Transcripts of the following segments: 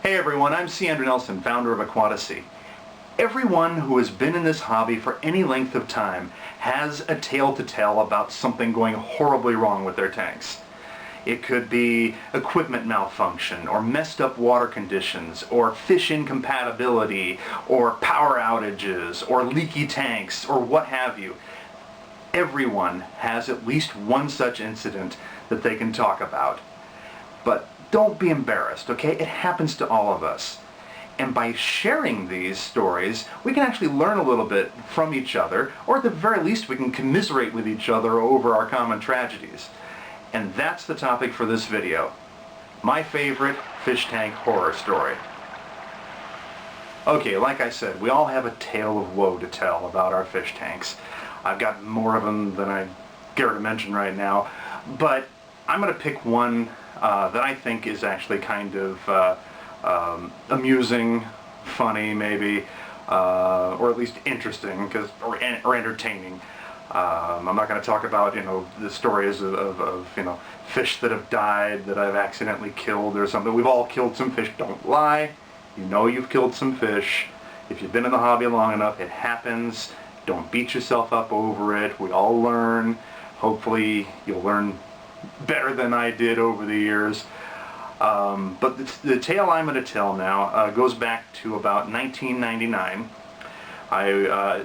Hey everyone, I'm C. Andrew Nelson, founder of Aquatasy. Everyone who has been in this hobby for any length of time has a tale to tell about something going horribly wrong with their tanks. It could be equipment malfunction, or messed up water conditions, or fish incompatibility, or power outages, or leaky tanks, or what have you. Everyone has at least one such incident that they can talk about. But don't be embarrassed, okay? It happens to all of us. And by sharing these stories, we can actually learn a little bit from each other, or at the very least we can commiserate with each other over our common tragedies. And that's the topic for this video. My favorite fish tank horror story. Okay, like I said, we all have a tale of woe to tell about our fish tanks. I've got more of them than I care to mention right now, but I'm going to pick one that I think is actually kind of amusing, funny maybe, or at least interesting, or entertaining. I'm not going to talk about, the stories of fish that have died that I've accidentally killed or something. We've all killed some fish. Don't lie. You know you've killed some fish. If you've been in the hobby long enough, it happens. Don't beat yourself up over it. We all learn. Hopefully you'll learn better than I did over the years. But the tale I'm going to tell now goes back to about 1999.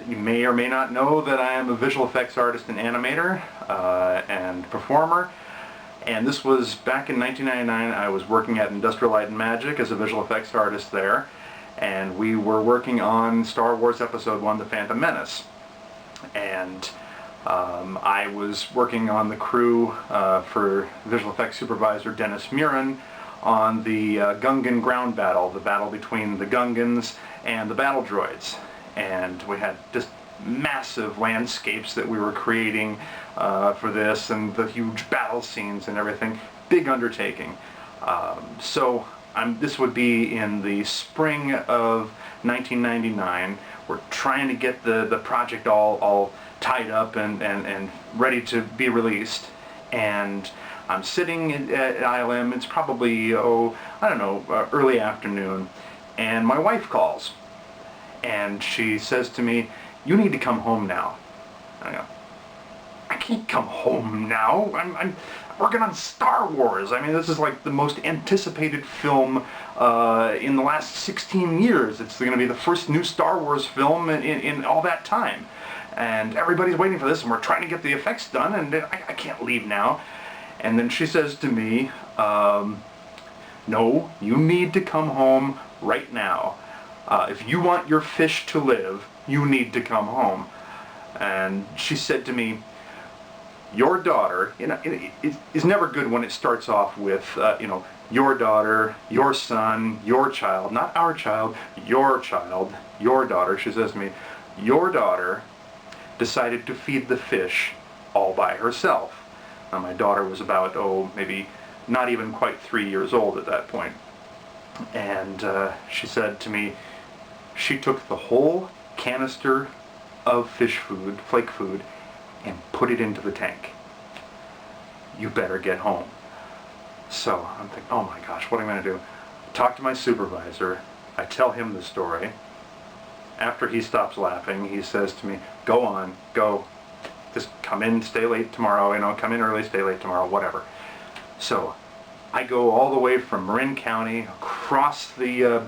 You may or may not know that I am a visual effects artist and animator and performer. And this was back in 1999. I was working at Industrial Light and Magic as a visual effects artist there. And we were working on Star Wars Episode 1, The Phantom Menace. And I was working on the crew for visual effects supervisor Dennis Murin on the Gungan ground battle, the battle between the Gungans and the battle droids. And we had just massive landscapes that we were creating for this, and the huge battle scenes and everything. Big undertaking. So this would be in the spring of 1999. We're trying to get the project all tied up and ready to be released. And I'm sitting at ILM. It's probably, early afternoon. And my wife calls. And she says to me, "You need to come home now." I go, "I can't come home now. I'm working on Star Wars. I mean, this is like the most anticipated film in the last 16 years. It's going to be the first new Star Wars film in all that time. And everybody's waiting for this, and we're trying to get the effects done, and I can't leave now." And then she says to me, "No, you need to come home right now. If you want your fish to live, you need to come home." And she said to me, "Your daughter," it's never good when it starts off with, your daughter, your son, your child, not our child, your child, your daughter. She says to me, "Your daughter decided to feed the fish all by herself." Now, my daughter was about, maybe not even quite 3 years old at that point. And she said to me, she took the whole canister of fish food, flake food, and put it into the tank. "You better get home." So I'm thinking, oh my gosh, what am I going to do? Talk to my supervisor. I tell him the story. After he stops laughing, he says to me, "Go on, go. Just come in, stay late tomorrow, come in early, stay late tomorrow, whatever." So I go all the way from Marin County, across the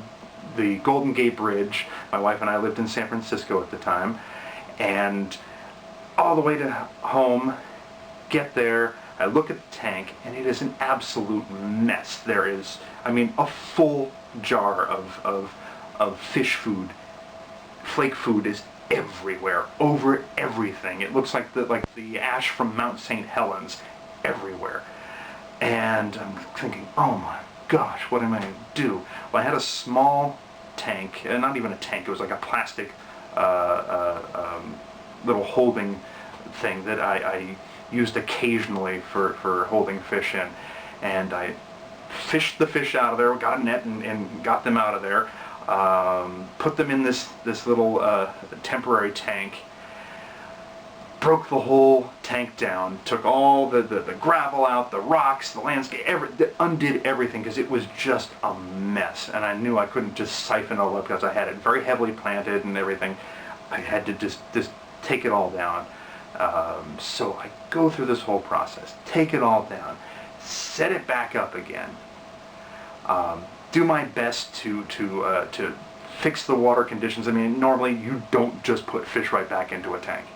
Golden Gate Bridge. My wife and I lived in San Francisco at the time. And all the way to home, get there, I look at the tank, and it is an absolute mess. There is, a full jar of fish food. Flake food is everywhere, over everything. It looks like the ash from Mount St. Helens, everywhere. And I'm thinking, oh my gosh, what am I going to do? Well, I had a small tank, not even a tank, it was like a plastic little holding thing that I used occasionally for holding fish in. And I fished the fish out of there, got a net and got them out of there, put them in this little temporary tank. broke the whole tank down, took all the gravel out, the rocks, the landscape, undid everything because it was just a mess. And I knew I couldn't just siphon it all up because I had it very heavily planted and everything. I had to just take it all down. So I go through this whole process, take it all down, set it back up again, do my best to fix the water conditions. I mean, normally you don't just put fish right back into a tank,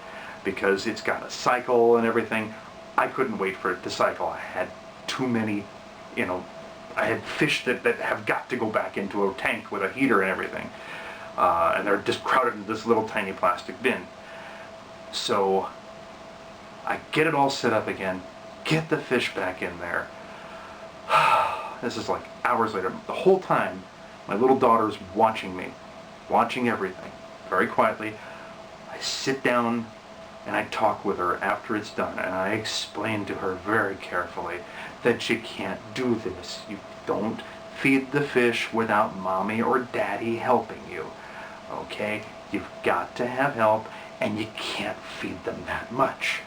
because it's got a cycle and everything. I couldn't wait for it to cycle. I had too many, I had fish that have got to go back into a tank with a heater and everything. And they're just crowded into this little tiny plastic bin. So I get it all set up again, get the fish back in there. This is like hours later. The whole time, my little daughter's watching me, watching everything, very quietly. I sit down and I talk with her after it's done, and I explain to her very carefully that you can't do this. You don't feed the fish without mommy or daddy helping you. Okay? You've got to have help, and you can't feed them that much.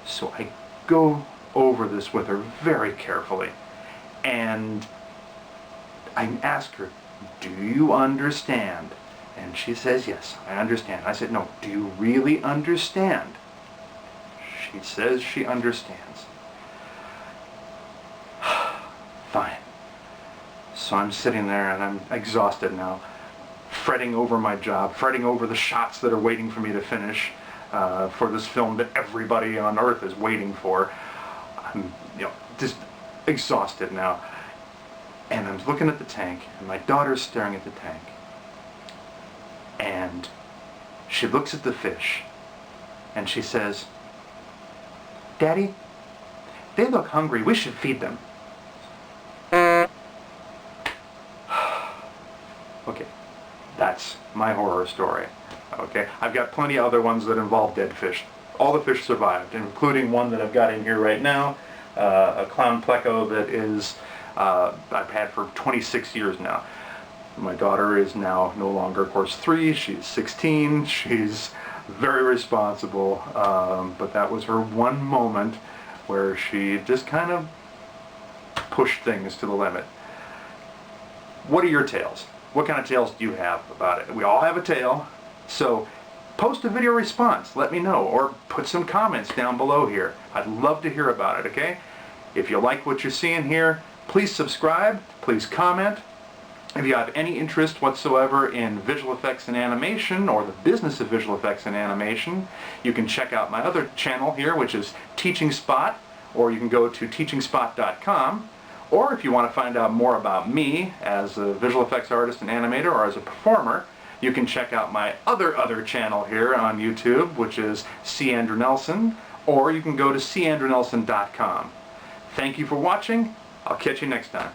So I go over this with her very carefully, and I ask her, do you understand? And she says, yes, I understand. I said, no, do you really understand? She says she understands. Fine. So I'm sitting there and I'm exhausted now, fretting over my job, fretting over the shots that are waiting for me to finish for this film that everybody on earth is waiting for. I'm, just exhausted now. And I'm looking at the tank, and my daughter's staring at the tank. And she looks at the fish, and she says, Daddy, they look hungry. We should feed them. Okay, that's my horror story. Okay, I've got plenty of other ones that involve dead fish. All the fish survived, including one that I've got in here right now, a clown pleco that is I've had for 26 years now. My daughter is now no longer, of course, 3. She's 16. She's very responsible, but that was her one moment where she just kind of pushed things to the limit. What are your tales? What kind of tales do you have about it? We all have a tale, so post a video response. Let me know, or put some comments down below here. I'd love to hear about it, okay? If you like what you're seeing here, please subscribe, please comment. If you have any interest whatsoever in visual effects and animation, or the business of visual effects and animation, you can check out my other channel here, which is Teaching Spot, or you can go to teachingspot.com. Or if you want to find out more about me as a visual effects artist and animator, or as a performer, you can check out my other channel here on YouTube, which is C. Andrew Nelson, or you can go to candrewnelson.com. Thank you for watching. I'll catch you next time.